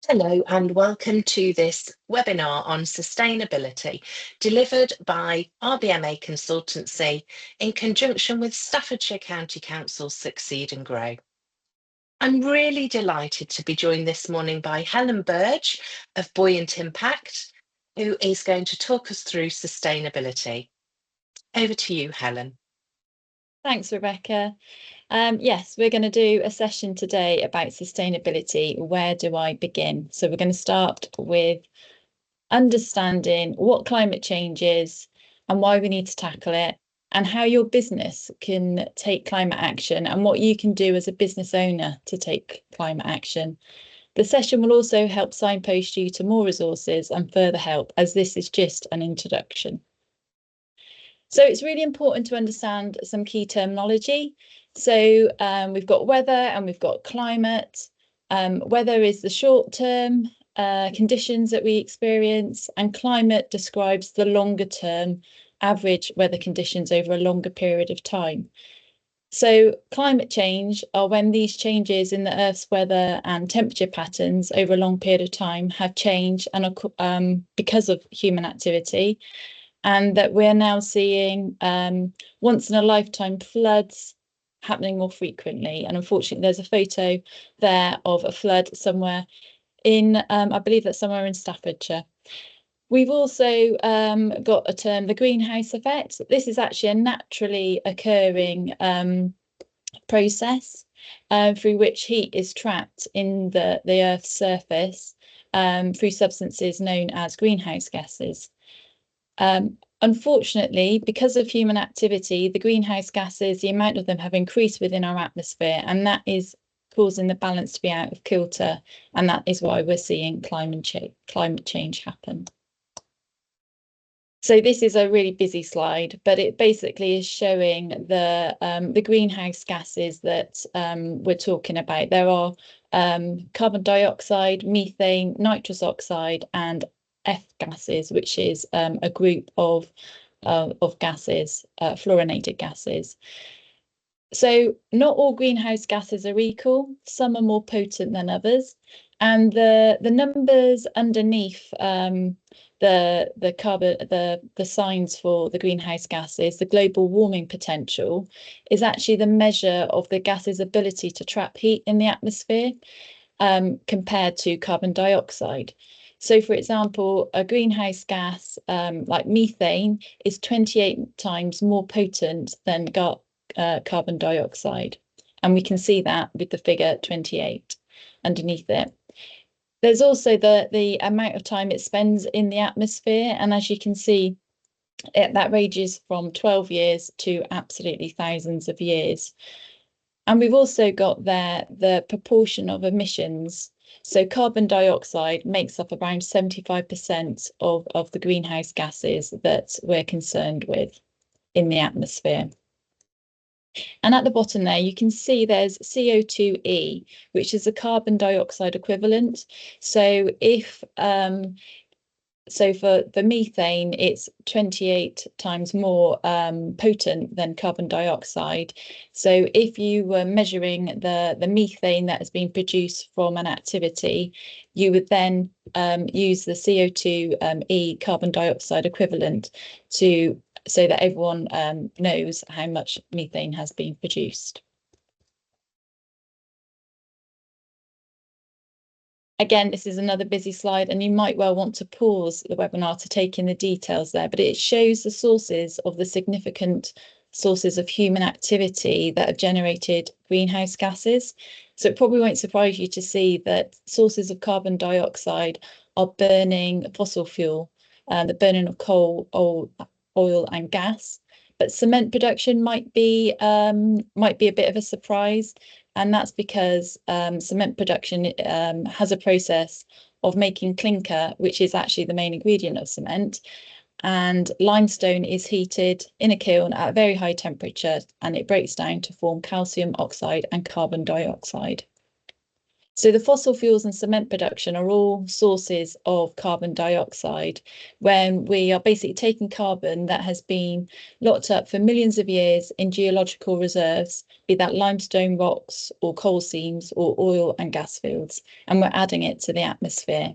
Hello and welcome to this webinar on sustainability delivered by RBMA Consultancy in conjunction with Staffordshire County Council's Succeed and Grow. I'm really delighted to be joined this morning by Helen Burge of Buoyant Impact, who is going to talk us through sustainability. Over to you, Helen. Thanks, Rebecca. Yes, we're going to do a session today about sustainability. Where do I begin? So we're going to start with understanding what climate change is and why we need to tackle it, and how your business can take climate action and what you can do as a business owner to take climate action. The session will also help signpost you to more resources and further help, as this is just an introduction. So it's really important to understand some key terminology. So we've got weather and we've got climate. Weather is the short-term conditions that we experience, and climate describes the longer-term average weather conditions over a longer period of time. So climate change are when these changes in the Earth's weather and temperature patterns over a long period of time have changed and because of human activity, and that we're now seeing once in a lifetime floods happening more frequently. And unfortunately, there's a photo there of a flood somewhere in, I believe that's somewhere in Staffordshire. We've also got a term, the greenhouse effect. This is actually a naturally occurring process through which heat is trapped in the Earth's surface through substances known as greenhouse gases. Unfortunately, because of human activity, the greenhouse gases, the amount of them have increased within our atmosphere, and that is causing the balance to be out of kilter. And that is why we're seeing climate change happen. So this is a really busy slide, but it basically is showing the greenhouse gases that we're talking about. There are carbon dioxide, methane, nitrous oxide, and F gases, which is a group of gases, fluorinated gases. So not all greenhouse gases are equal. Some are more potent than others, and the numbers underneath the signs for the greenhouse gases, the global warming potential, is actually the measure of the gas's ability to trap heat in the atmosphere compared to carbon dioxide. So, for example, a greenhouse gas like methane is 28 times more potent than carbon dioxide. And we can see that with the figure 28 underneath it. There's also the amount of time it spends in the atmosphere. And as you can see, that ranges from 12 years to absolutely thousands of years. And we've also got there the proportion of emissions. So carbon dioxide makes up around 75% of the greenhouse gases that we're concerned with in the atmosphere. And at the bottom there, you can see there's CO2e, which is a carbon dioxide equivalent. So if so for methane, it's 28 times more potent than carbon dioxide. So if you were measuring the methane that has been produced from an activity, you would then use the CO2e carbon dioxide equivalent so that everyone knows how much methane has been produced. Again, this is another busy slide, and you might well want to pause the webinar to take in the details there, but it shows the sources of the significant sources of human activity that have generated greenhouse gases. So it probably won't surprise you to see that sources of carbon dioxide are burning fossil fuel, the burning of coal, oil and gas. But cement production might be a bit of a surprise. And that's because cement production has a process of making clinker, which is actually the main ingredient of cement. And limestone is heated in a kiln at a very high temperature, and it breaks down to form calcium oxide and carbon dioxide. So the fossil fuels and cement production are all sources of carbon dioxide, when we are basically taking carbon that has been locked up for millions of years in geological reserves, be that limestone rocks or coal seams or oil and gas fields, and we're adding it to the atmosphere.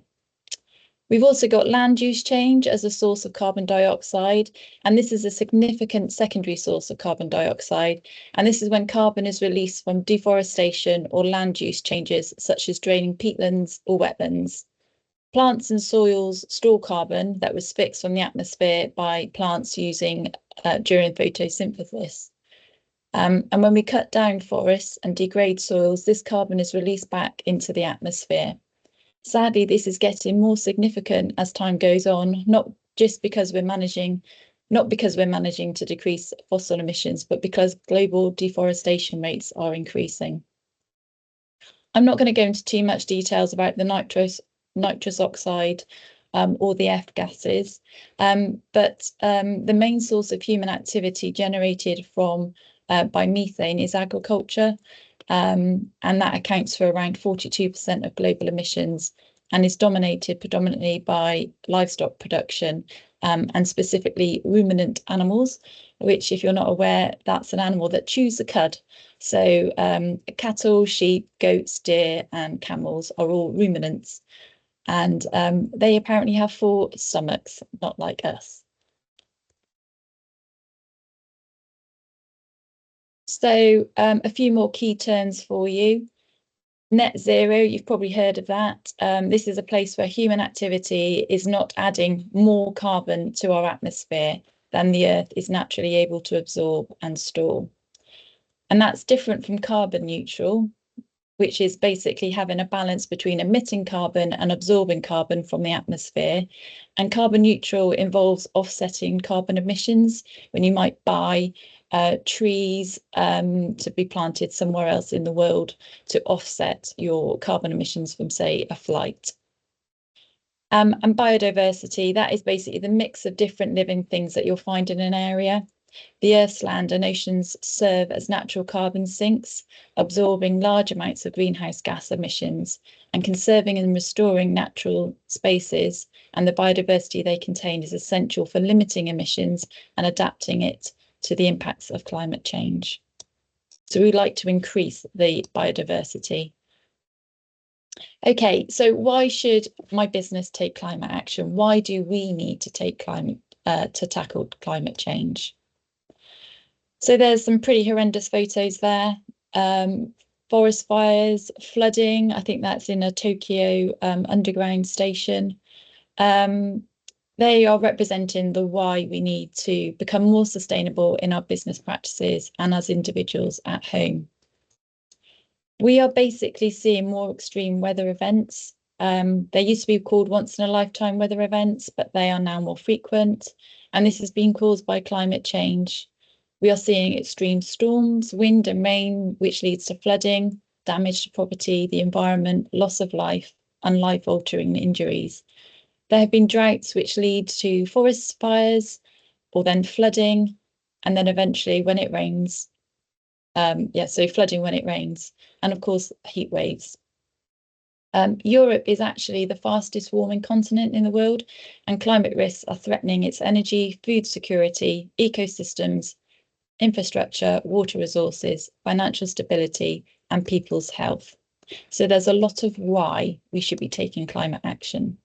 We've also got land use change as a source of carbon dioxide, and this is a significant secondary source of carbon dioxide. And this is when carbon is released from deforestation or land use changes, such as draining peatlands or wetlands. Plants and soils store carbon that was fixed from the atmosphere by plants using during photosynthesis. And when we cut down forests and degrade soils, this carbon is released back into the atmosphere. Sadly, this is getting more significant as time goes on, not because we're managing to decrease fossil emissions, but because global deforestation rates are increasing. I'm not going to go into too much details about the nitrous oxide or the F gases, but the main source of human activity generated by methane is agriculture. And that accounts for around 42% of global emissions and is dominated predominantly by livestock production, and specifically ruminant animals, which, if you're not aware, that's an animal that chews the cud. So cattle, sheep, goats, deer and camels are all ruminants, and they apparently have 4 stomachs, not like us. So a few more key terms for you. Net zero, you've probably heard of that. This is a place where human activity is not adding more carbon to our atmosphere than the Earth is naturally able to absorb and store. And that's different from carbon neutral, which is basically having a balance between emitting carbon and absorbing carbon from the atmosphere. And carbon neutral involves offsetting carbon emissions when you might buy trees to be planted somewhere else in the world to offset your carbon emissions from, say, a flight. And biodiversity, that is basically the mix of different living things that you'll find in an area. The Earth's land and oceans serve as natural carbon sinks, absorbing large amounts of greenhouse gas emissions and conserving and restoring natural spaces, and the biodiversity they contain is essential for limiting emissions and adapting it to the impacts of climate change. So we like to increase the biodiversity. Okay, so why should my business take climate action? Why do we need to take to tackle climate change? So there's some pretty horrendous photos there. Forest fires, flooding. I think that's in a Tokyo underground station. They are representing the why we need to become more sustainable in our business practices and as individuals at home. We are basically seeing more extreme weather events. They used to be called once in a lifetime weather events, but they are now more frequent. And this has been caused by climate change. We are seeing extreme storms, wind and rain, which leads to flooding, damage to property, the environment, loss of life, and life-altering injuries. There have been droughts which lead to forest fires, or then flooding, and then eventually when it rains, so flooding when it rains, and of course heat waves. Europe is actually the fastest warming continent in the world, and climate risks are threatening its energy, food security, ecosystems, infrastructure, water resources, financial stability, and people's health. So there's a lot of why we should be taking climate action.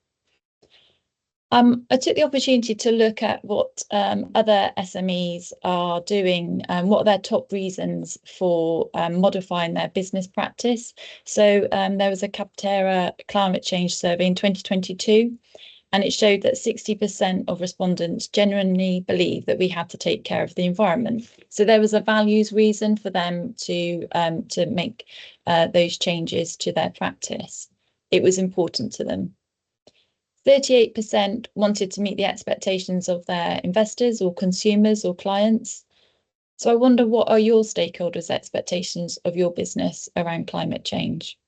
I took the opportunity to look at what other SMEs are doing, what are their top reasons for modifying their business practice. So there was a Capterra climate change survey in 2022, and it showed that 60% of respondents genuinely believe that we have to take care of the environment. So there was a values reason for them to make those changes to their practice. It was important to them. 38% wanted to meet the expectations of their investors or consumers or clients. So I wonder, what are your stakeholders' expectations of your business around climate change?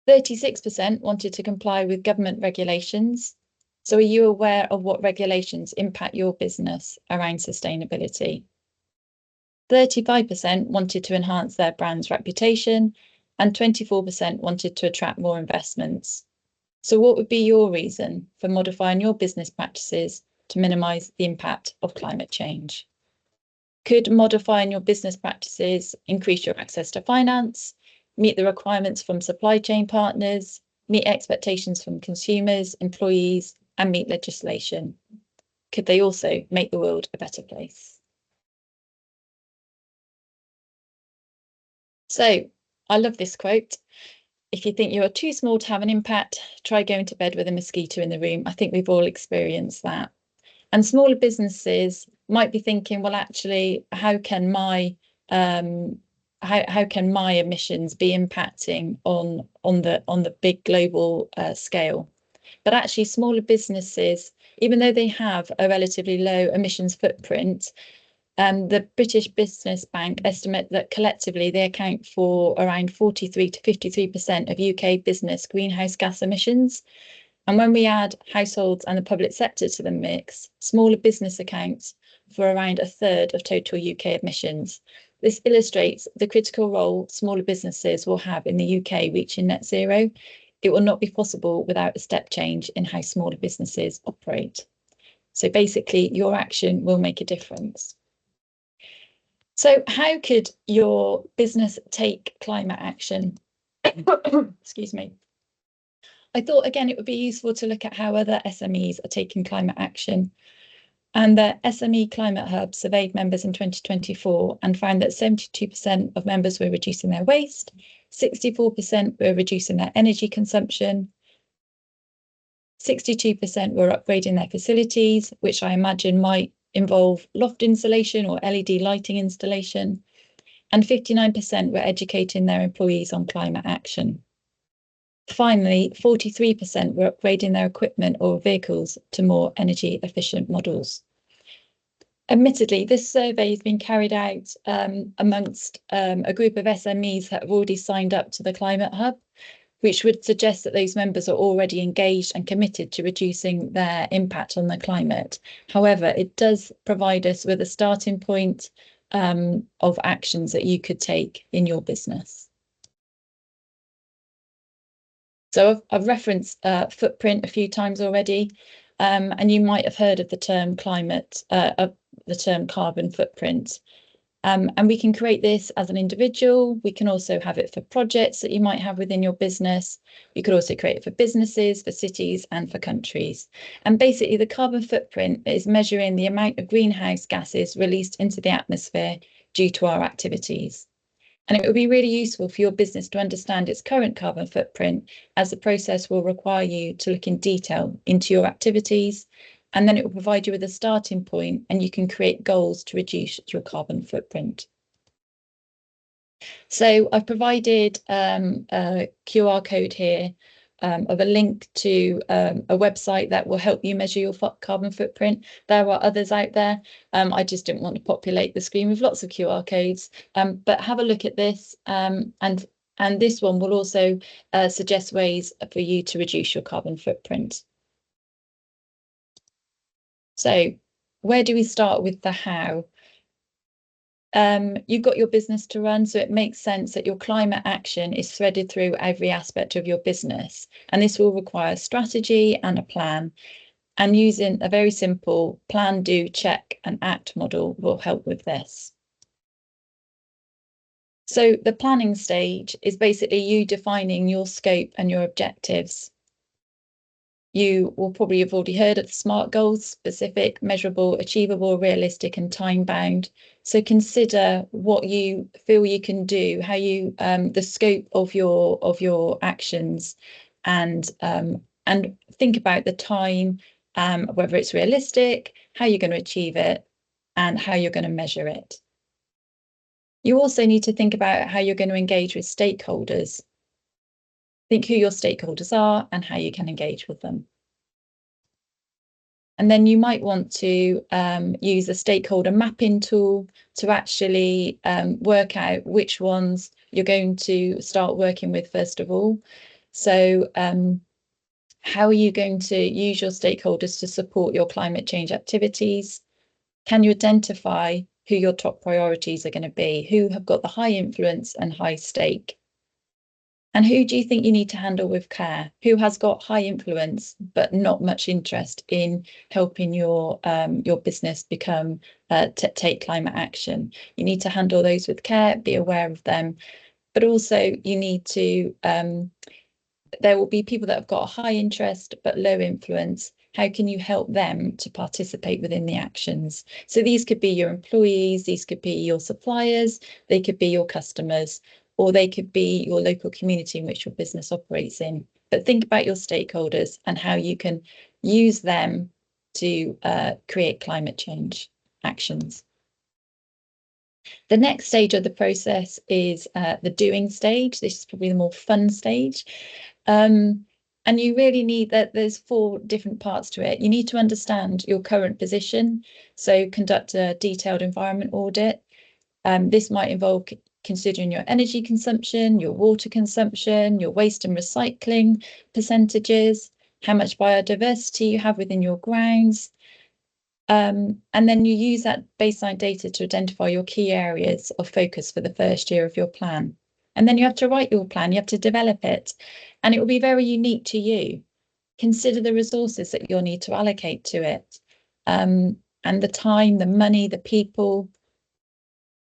36% wanted to comply with government regulations. So are you aware of what regulations impact your business around sustainability? 35% wanted to enhance their brand's reputation, and 24% wanted to attract more investments. So what would be your reason for modifying your business practices to minimise the impact of climate change? Could modifying your business practices increase your access to finance, meet the requirements from supply chain partners, meet expectations from consumers, employees, and meet legislation? Could they also make the world a better place? So I love this quote. If you think you are too small to have an impact, try going to bed with a mosquito in the room. I think we've all experienced that. And smaller businesses might be thinking, well, actually, how can my emissions be impacting on the big global scale? But actually, smaller businesses, even though they have a relatively low emissions footprint, the British Business Bank estimate that collectively they account for around 43 to 53% of UK business greenhouse gas emissions. And when we add households and the public sector to the mix, smaller business accounts for around a third of total UK emissions. This illustrates the critical role smaller businesses will have in the UK reaching net zero. It will not be possible without a step change in how smaller businesses operate. So basically, your action will make a difference. So how could your business take climate action? Excuse me. I thought, again, it would be useful to look at how other SMEs are taking climate action. And the SME Climate Hub surveyed members in 2024 and found that 72% of members were reducing their waste, 64% were reducing their energy consumption, 62% were upgrading their facilities, which I imagine might involve loft insulation or LED lighting installation, and 59% were educating their employees on climate action. Finally, 43% were upgrading their equipment or vehicles to more energy efficient models. Admittedly, this survey has been carried out amongst a group of SMEs that have already signed up to the Climate Hub, which would suggest that those members are already engaged and committed to reducing their impact on the climate. However, it does provide us with a starting point of actions that you could take in your business. So I've referenced footprint a few times already, and you might have heard of the term carbon footprint. And we can create this as an individual. We can also have it for projects that you might have within your business. You could also create it for businesses, for cities, and for countries. And basically, the carbon footprint is measuring the amount of greenhouse gases released into the atmosphere due to our activities. And it would be really useful for your business to understand its current carbon footprint, as the process will require you to look in detail into your activities, and then it will provide you with a starting point and you can create goals to reduce your carbon footprint. So I've provided a QR code here of a link to a website that will help you measure your carbon footprint. There are others out there. I just didn't want to populate the screen with lots of QR codes, but have a look at this, and this one will also suggest ways for you to reduce your carbon footprint. So where do we start with the how? You've got your business to run, so it makes sense that your climate action is threaded through every aspect of your business. And this will require strategy and a plan. And using a very simple plan, do, check, and act model will help with this. So the planning stage is basically you defining your scope and your objectives. You will probably have already heard of the SMART goals: specific, measurable, achievable, realistic, and time-bound. So consider what you feel you can do, how you the scope of your actions, and think about the time, whether it's realistic, how you're going to achieve it, and how you're going to measure it. You also need to think about how you're going to engage with stakeholders. Think who your stakeholders are and how you can engage with them. And then you might want to use a stakeholder mapping tool to actually work out which ones you're going to start working with first of all. So how are you going to use your stakeholders to support your climate change activities? Can you identify who your top priorities are going to be, who have got the high influence and high stake? And who do you think you need to handle with care? Who has got high influence but not much interest in helping your business become take climate action? You need to handle those with care, be aware of them, but also you need to there will be people that have got a high interest but low influence. How can you help them to participate within the actions? So these could be your employees, these could be your suppliers, they could be your customers, or they could be your local community in which your business operates in. But think about your stakeholders and how you can use them to create climate change actions. The next stage of the process is the doing stage. This is probably the more fun stage. And you really need that. There's 4 different parts to it. You need to understand your current position. So conduct a detailed environment audit. This might involve considering your energy consumption, your water consumption, your waste and recycling percentages, how much biodiversity you have within your grounds. And then you use that baseline data to identify your key areas of focus for the first year of your plan. And then you have to write your plan, you have to develop it, and it will be very unique to you. Consider the resources that you'll need to allocate to it, and the time, the money, the people,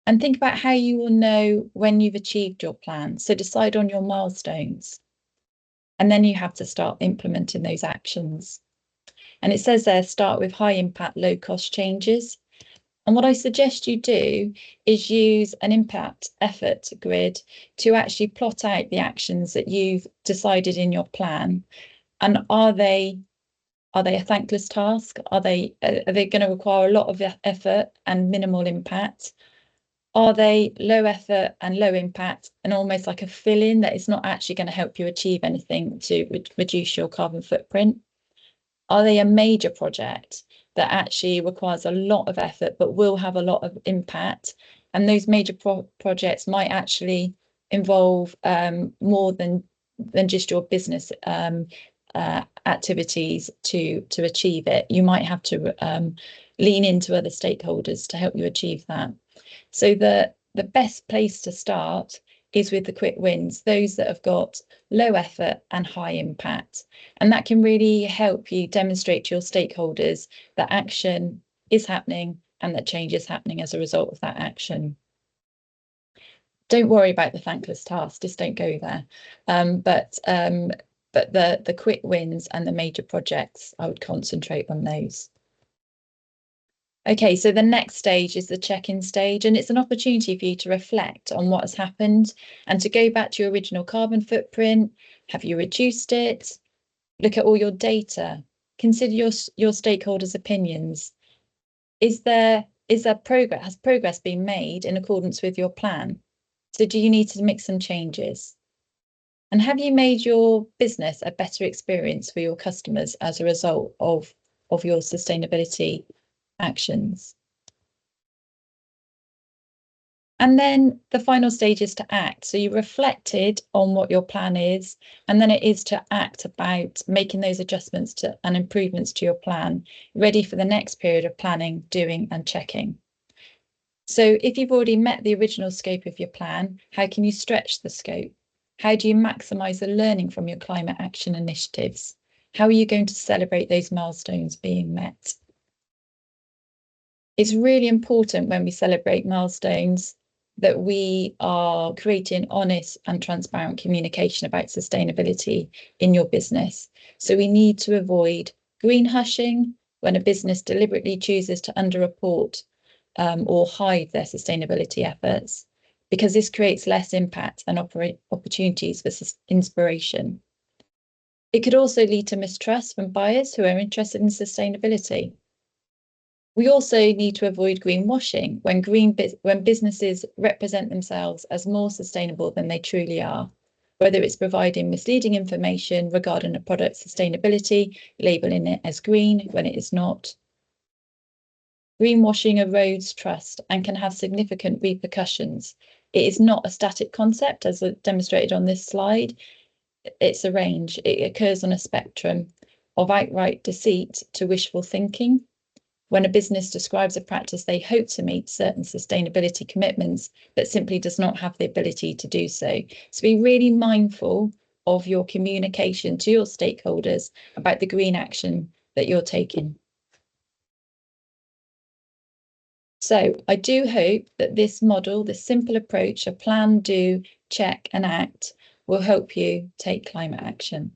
and think about how you will know when you've achieved your plan. So decide on your milestones, and then you have to start implementing those actions. And it says there, start with high impact, low cost changes. And what I suggest you do is use an impact effort grid to actually plot out the actions that you've decided in your plan. And are they a thankless task? Are they going to require a lot of effort and minimal impact? Are they low effort and low impact and almost like a fill-in that is not actually going to help you achieve anything to reduce your carbon footprint? Are they a major project that actually requires a lot of effort but will have a lot of impact? And those major projects might actually involve more than just your business activities to achieve it. You might have to lean into other stakeholders to help you achieve that. So the best place to start is with the quick wins, those that have got low effort and high impact. And that can really help you demonstrate to your stakeholders that action is happening and that change is happening as a result of that action. Don't worry about the thankless task, just don't go there. But the quick wins and the major projects, I would concentrate on those. Okay, so the next stage is the check-in stage, and it's an opportunity for you to reflect on what has happened and to go back to your original carbon footprint. Have you reduced it? Look at all your data. Consider your stakeholders' opinions. Is there progress? Has progress been made in accordance with your plan? So do you need to make some changes? And have you made your business a better experience for your customers as a result of your sustainability actions? And then the final stage is to act. So you reflected on what your plan is, and then it is to act about making those adjustments and improvements to your plan, ready for the next period of planning, doing and checking. So if you've already met the original scope of your plan, how can you stretch the scope? How do you maximise the learning from your climate action initiatives? How are you going to celebrate those milestones being met? It's really important when we celebrate milestones that we are creating honest and transparent communication about sustainability in your business. So we need to avoid green hushing when a business deliberately chooses to underreport or hide their sustainability efforts, because this creates less impact and opportunities for inspiration. It could also lead to mistrust from buyers who are interested in sustainability. We also need to avoid greenwashing when businesses represent themselves as more sustainable than they truly are, whether it's providing misleading information regarding a product's sustainability, labelling it as green when it is not. Greenwashing erodes trust and can have significant repercussions. It is not a static concept, as demonstrated on this slide. It's a range. It occurs on a spectrum of outright deceit to wishful thinking. when a business describes a practice they hope to meet certain sustainability commitments, but simply does not have the ability to do so. So be really mindful of your communication to your stakeholders about the green action that you're taking. So I do hope that this model, this simple approach of plan, do, check and act, will help you take climate action.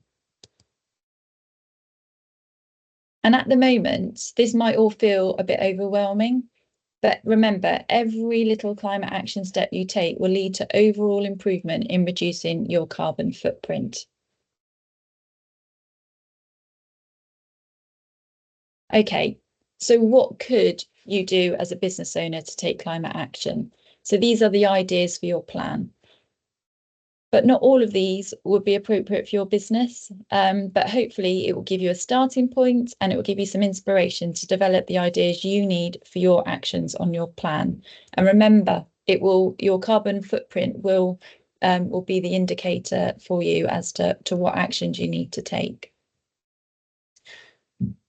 And at the moment, this might all feel a bit overwhelming, but remember, every little climate action step you take will lead to overall improvement in reducing your carbon footprint. Okay, so what could you do as a business owner to take climate action? So these are the ideas for your plan. But not all of these would be appropriate for your business, but hopefully it will give you a starting point and it will give you some inspiration to develop the ideas you need for your actions on your plan. And remember, your carbon footprint will be the indicator for you as to what actions you need to take.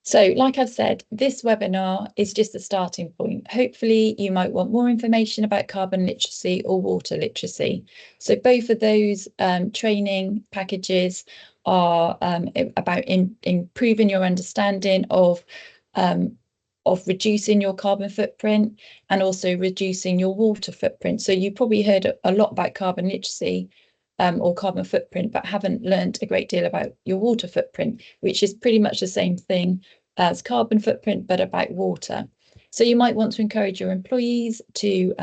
So, like I've said, this webinar is just a starting point. Hopefully you might want more information about carbon literacy or water literacy. So both of those training packages are about improving your understanding of reducing your carbon footprint and also reducing your water footprint. So you probably heard a lot about carbon literacy or carbon footprint, but haven't learned a great deal about your water footprint, which is pretty much the same thing as carbon footprint, but about water. So you might want to encourage your employees to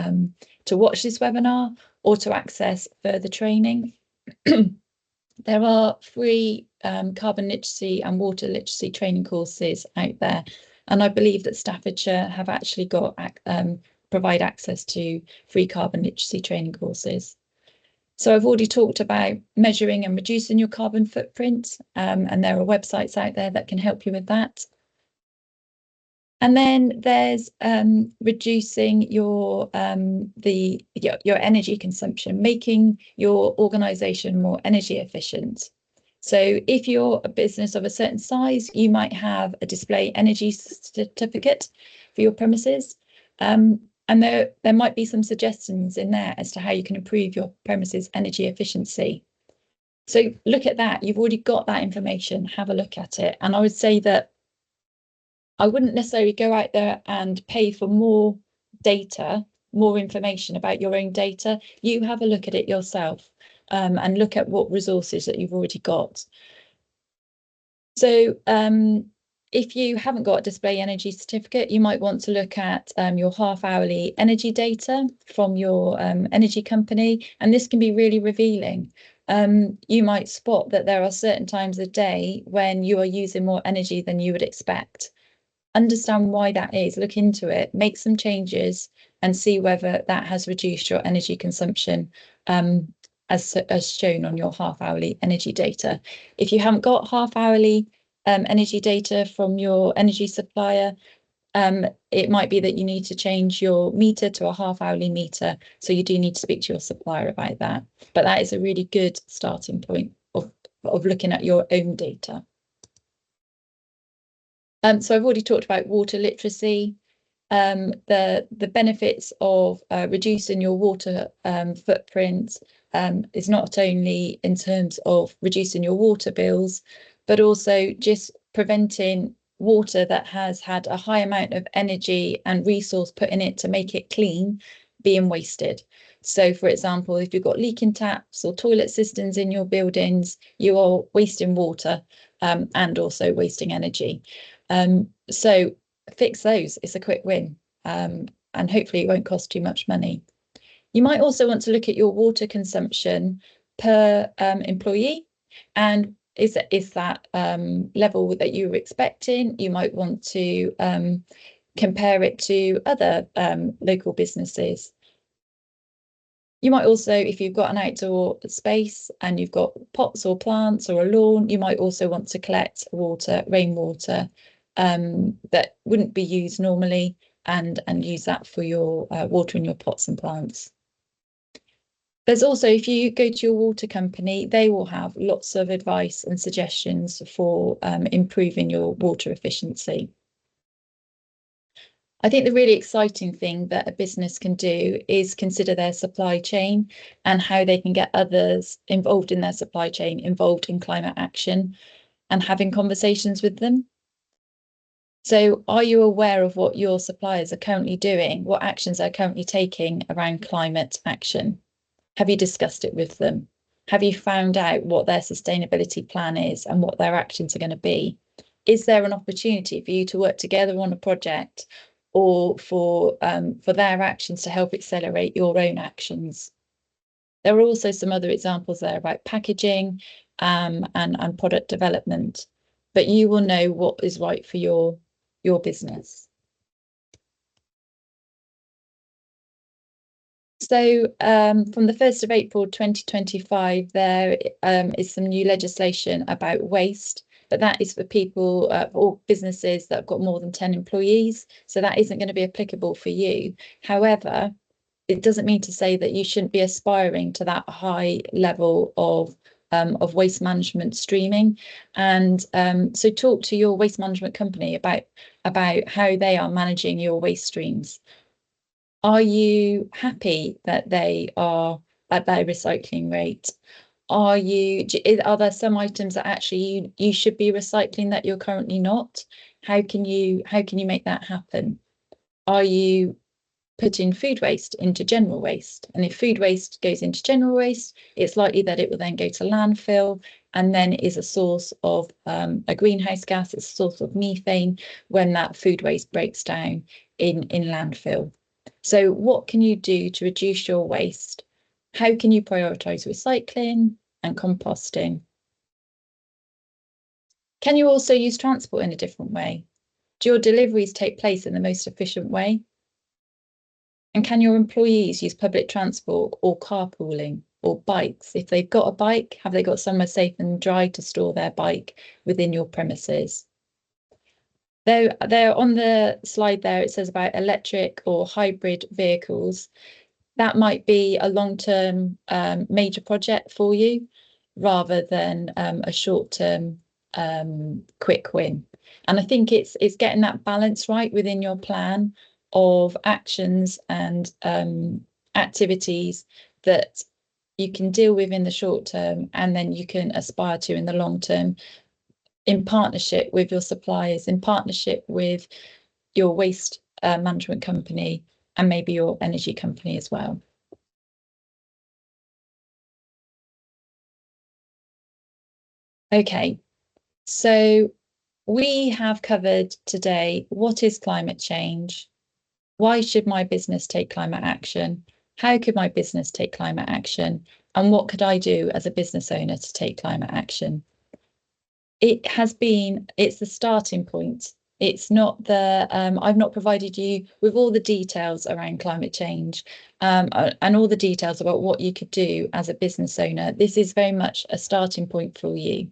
watch this webinar or to access further training. There are free carbon literacy and water literacy training courses out there, and I believe that Staffordshire have actually got provide access to free carbon literacy training courses. So I've already talked about measuring and reducing your carbon footprint, and there are websites out there that can help you with that. And then there's reducing your energy consumption, making your organisation more energy efficient. So if you're a business of a certain size, you might have a display energy certificate for your premises. And there might be some suggestions in there as to how you can improve your premises energy efficiency. So look at that. You've already got that information. Have a look at it. And I would say that I wouldn't necessarily go out there and pay for more data, more information about your own data. You have a look at it yourself and look at what resources that you've already got. So if you haven't got a display energy certificate, you might want to look at your half-hourly energy data from your energy company, and this can be really revealing. You might spot that there are certain times of day when you are using more energy than you would expect. Understand why that is, look into it, make some changes and see whether that has reduced your energy consumption as shown on your half-hourly energy data. If you haven't got half-hourly energy data from your energy supplier, it might be that you need to change your meter to a half-hourly meter. So you do need to speak to your supplier about that. But that is a really good starting point of looking at your own data. So I've already talked about water literacy. The benefits of reducing your water footprint is not only in terms of reducing your water bills, but also just preventing water that has had a high amount of energy and resource put in it to make it clean being wasted. So, for example, if you've got leaking taps or toilet cisterns in your buildings, you are wasting water and also wasting energy. So fix those. It's a quick win, and hopefully it won't cost too much money. You might also want to look at your water consumption per employee, and is that level that you were expecting? You might want to compare it to other local businesses. You might also, if you've got an outdoor space and you've got pots or plants or a lawn, you might also want to collect water, rainwater, that wouldn't be used normally, and use that for your watering your pots and plants. There's also, if you go to your water company, they will have lots of advice and suggestions for improving your water efficiency. I think the really exciting thing that a business can do is consider their supply chain and how they can get others involved in their supply chain, involved in climate action, and having conversations with them. So are you aware of what your suppliers are currently doing, what actions they're currently taking around climate action? Have you discussed it with them? Have you found out what their sustainability plan is and what their actions are going to be? Is there an opportunity for you to work together on a project, or for their actions to help accelerate your own actions? There are also some other examples there about packaging and product development, but you will know what is right for your business. So from the 1st of April 2025, there is some new legislation about waste, but that is for people or businesses that have got more than 10 employees. So that isn't going to be applicable for you. However, it doesn't mean to say that you shouldn't be aspiring to that high level of waste management streaming. And so talk to your waste management company about how they are managing your waste streams. Are you happy that they are at their recycling rate? Are there some items that actually you should be recycling that you're currently not? How can you make that happen? Are you putting food waste into general waste? And if food waste goes into general waste, it's likely that it will then go to landfill and then is a source of a greenhouse gas, it's a source of methane when that food waste breaks down in landfill. So what can you do to reduce your waste? How can you prioritise recycling and composting? Can you also use transport in a different way? Do your deliveries take place in the most efficient way? And can your employees use public transport or carpooling or bikes? If they've got a bike, have they got somewhere safe and dry to store their bike within your premises? There on the slide there, it says about electric or hybrid vehicles. That might be a long-term major project for you rather than a short-term quick win. And I think it's getting that balance right within your plan of actions and activities that you can deal with in the short term, and then you can aspire to in the long term, in partnership with your suppliers, in partnership with your waste management company, and maybe your energy company as well. Okay, so we have covered today, what is climate change? Why should my business take climate action? How could my business take climate action? And what could I do as a business owner to take climate action? It's the starting point. It's not I've not provided you with all the details around climate change and all the details about what you could do as a business owner. This is very much a starting point for you.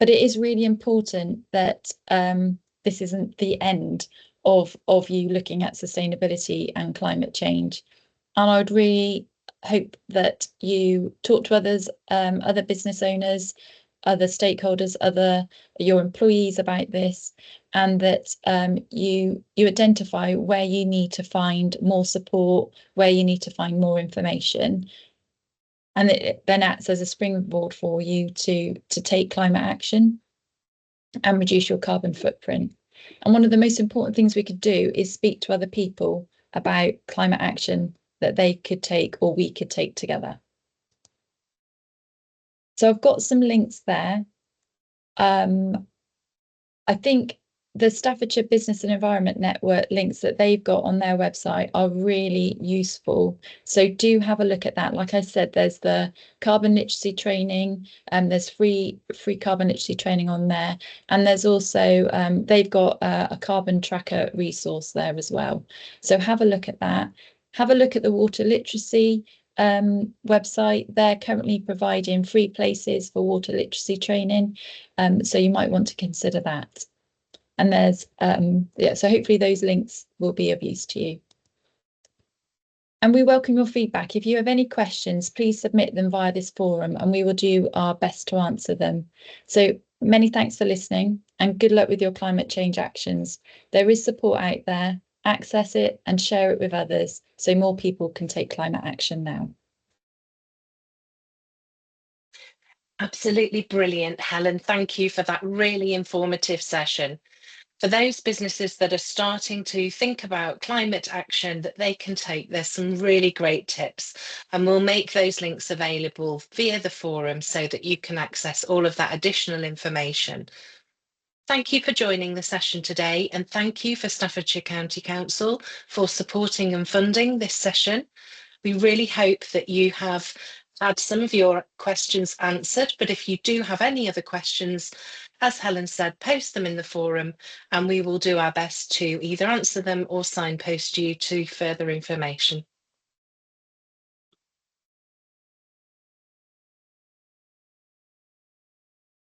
But it is really important that this isn't the end of you looking at sustainability and climate change. And I would really hope that you talk to others, other business owners, other stakeholders, your employees about this, and that you identify where you need to find more support, where you need to find more information, and it then acts as a springboard for you to take climate action and reduce your carbon footprint. And one of the most important things we could do is speak to other people about climate action that they could take or we could take together. So I've got some links there. I think the Staffordshire Business and Environment Network links that they've got on their website are really useful. So do have a look at that. Like I said, there's the carbon literacy training, and there's free carbon literacy training on there. And there's also, they've got a carbon tracker resource there as well. So have a look at that. Have a look at the water literacy website. They're currently providing free places for water literacy training, so you might want to consider that. And there's so hopefully those links will be of use to you. And we welcome your feedback. If you have any questions, please submit them via this forum and we will do our best to answer them. So Many thanks for listening, and good luck with your climate change actions. There is support out there. Access it and share it with others so more people can take climate action now. Absolutely brilliant, Helen. Thank you for that really informative session. For those businesses that are starting to think about climate action that they can take, there's some really great tips, and we'll make those links available via the forum so that you can access all of that additional information. Thank you for joining the session today, and thank you for Staffordshire County Council for supporting and funding this session. We really hope that you have had some of your questions answered, but if you do have any other questions, as Helen said, post them in the forum and we will do our best to either answer them or signpost you to further information.